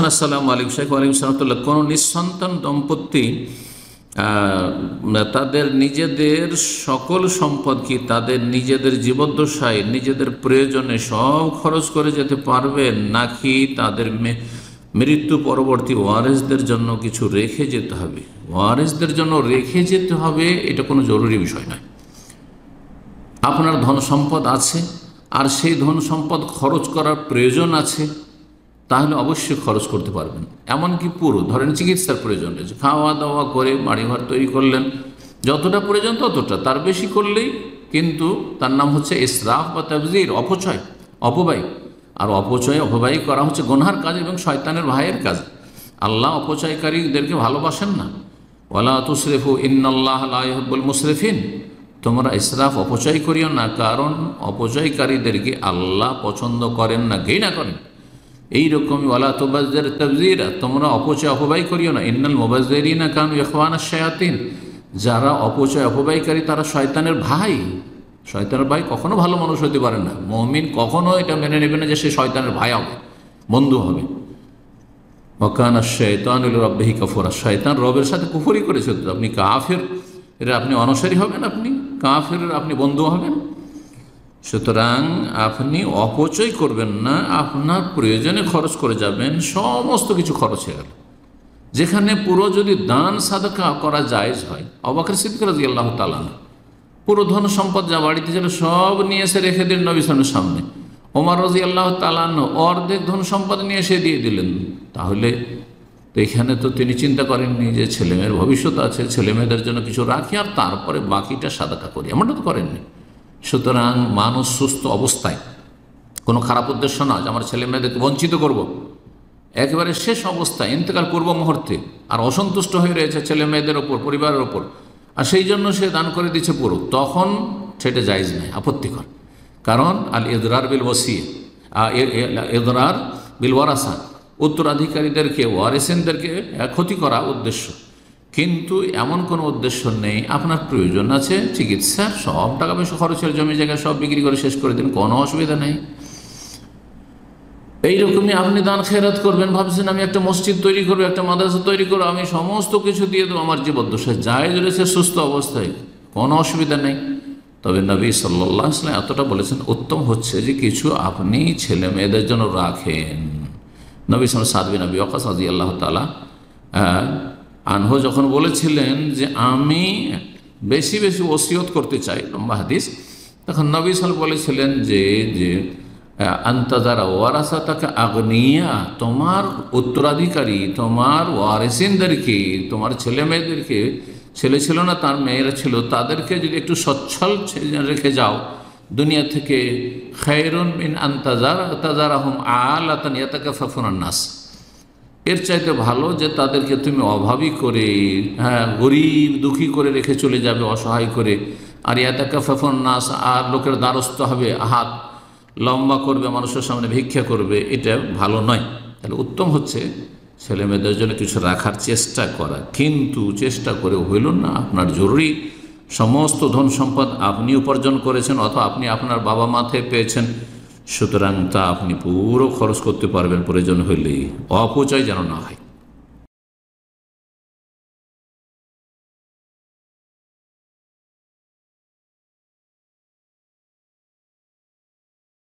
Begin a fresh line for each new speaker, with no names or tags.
বলছেন, আসসালামু আলাইকুম শেখ। ওয়ালাইকুম সালামতুল্লাহ। কোনো নিঃসন্তান দম্পতি তাদের নিজেদের সকল সম্পদ কি তাদের নিজেদের জীবদ্দশায় নিজেদের প্রয়োজনে সব খরচ করে যেতে পারবেন, নাকি তাদের মৃত্যু পরবর্তী ওয়ারিসদের জন্য কিছু রেখে যেতে হবে? ওয়ারিসদের জন্য রেখে যেতে হবে, এটা কোনো জরুরি বিষয় নয়। আপনার ধন সম্পদ আছে আর সেই ধন সম্পদ খরচ করার প্রয়োজন আছে, তাহলে অবশ্যই খরচ করতে পারবেন। এমনকি পুরো ধরেন চিকিৎসার প্রয়োজন রয়েছে, খাওয়া দাওয়া করে বাড়িঘর তৈরি করলেন, যতটা প্রয়োজন ততটা, তার বেশি করলেই কিন্তু তার নাম হচ্ছে ইসরাফ বা তাবযির, অপচয়, অপব্যয়। আর অপব্যয় করা হচ্ছে গুনহার কাজ এবং শয়তানের ভাইয়ের কাজ। আল্লাহ অপচয়কারীদেরকে ভালোবাসেন না। ওয়ালা তুসরিফু ইন্নাল্লাহ লা ইউহিব্বুল মুসরিফিন। তোমরা ইসরাফ অপচয় করিও না, কারণ অপচয়কারীদেরকে আল্লাহ পছন্দ করেন না, ঘৃণা করেন। এইরকম ওয়ালা তুবাজ্জির তাবযীরা, তোমরা অপচয় অপব্যয় করিও না। ইন্নাল মুবাজ্জিরিনা কানু ইখওয়ানাশ শায়াতিন, যারা অপচয় অপব্যয়কারী তারা শয়তানের ভাই। শয়তানের ভাই কখনো ভালো মানুষ হতে পারে না। মুমিন কখনো এটা মেনে নেবে না যে সে শয়তানের ভাই হবে, বন্ধু হবে। ওয়াকানা শাইতানু লিরাব্বিহি কাফুরা, শয়তান রবের সাথে কুফরি করেছে। আপনি কাফের, এর আপনি অনুসারী হবেন, আপনি কাফের, আপনি বন্ধু হবেন। সুতরাং আপনি অপচয় করবেন না, আপনার প্রয়োজনে খরচ করে যাবেন। সমস্ত কিছু খরচ হয়ে গেল। যেখানে পুরো যদি দান সাদাকা করা জায়েজ হয়, আবু বকর সিদ্দিক রাদিয়াল্লাহু তাআলা পুরো ধন সম্পদ যা বাড়িতে ছিল সব নিয়ে এসে রেখে দিলেন নবী সাল্লাল্লাহু আলাইহি ওয়াসাল্লামের সামনে। ওমর রাদিয়াল্লাহু তাআলা অর্ধেক ধন সম্পদ নিয়ে এসে দিয়ে দিলেন। তাহলে এখানে তো তিনি চিন্তা করেননি যে ছেলেমেয়ের ভবিষ্যৎ আছে, ছেলেমেয়েদের জন্য কিছু রাখি আর তারপরে বাকিটা সাদাকা করি, এমনটা তো করেননি। সুতরাং মানুষ সুস্থ অবস্থায়, কোনো খারাপ উদ্দেশ্য না যে আমার ছেলে মেয়েদেরকে বঞ্চিত করব, একেবারে শেষ অবস্থায় ইন্তেকাল পূর্ব মুহূর্তে আর অসন্তুষ্ট হয়ে রয়েছে ছেলে মেয়েদের ওপর, পরিবারের ওপর, আর সেই জন্য সে দান করে দিচ্ছে পুরো, তখন সেটা জায়েজ নয়, আপত্তিকর। কারণ আল ইদরার বিল ওয়াসিয়া, ইদরার বিল ওয়ারাসা, উত্তরাধিকারীদেরকে, ওয়ারিসিনদেরকে ক্ষতি করা উদ্দেশ্য। কিন্তু এমন কোনো উদ্দেশ্য নেই। আপনার প্রয়োজন আছে চিকিৎসার, সব টাকা পয়সা খরচের, জমি জায়গা সব বিক্রি করে শেষ করে দিন, কোনো অসুবিধা নেই। এইরকমই আপনি দান খেরাত করবেন, ভাবছেন আমি একটা মসজিদ তৈরি করবো, একটা মাদ্রাসা তৈরি করবো, আমি সমস্ত কিছু দিয়ে দেবো আমার জীবদ্দশায়, জায়েজ রয়েছে সুস্থ অবস্থায়, কোনো অসুবিধা নেই। তবে নবী সাল্লাল্লাহু আলাইহি ওয়াসাল্লাম এতটা বলেছেন, উত্তম হচ্ছে যে কিছু আপনি ছেলে মেয়েদের জন্য রাখেন। নবী সাদ বিন আবি ওয়াক্কাস রাদিয়াল্লাহু তাআলা আনহু যখন বলেছিলেন যে আমি বেশি বেশি ওসিয়ত করতে চাই, লম্বা হাদিস, তখন নবী সাল্লাল্লাহু বলেছিলেন যে আনতাজারা ওয়ারাসাতাকা আগনিয়া, তোমার উত্তরাধিকারী, তোমার ওয়ারিসিনদেরকে, তোমার ছেলে মেয়েদেরকে, ছেলে ছিল না তার মেয়েরা ছিল, তাদেরকে যদি একটু সচ্ছল রেখে যাও দুনিয়া থেকে, খায়রুন মিন আনতাজারাহুম আলাতান ইয়াতাকাফাফুনান নাস, এর চাইতে ভালো যে তাদেরকে তুমি অভাবী করে, গরিব দুঃখী করে রেখে চলে যাবে, অসহায় করে, আর ইয়াতাকাফাফুন নাস, আর লোকের দ্বারস্থ হবে, হাত লম্বা করবে, মানুষের সামনে ভিক্ষা করবে, এটা ভালো নয়। তাহলে উত্তম হচ্ছে ছেলে মেয়েদের জন্য কিছু রাখার চেষ্টা করা, কিন্তু চেষ্টা করে হইল না। আপনার জরুরি সমস্ত ধন সম্পদ আপনি উপার্জন করেছেন অথবা আপনি আপনার বাবা মা থেকে পেয়েছেন, সুতরাং তা আপনি পুরো খরচ করতে পারবেন প্রয়োজন হইলেই, অপচয় যেন না হয়।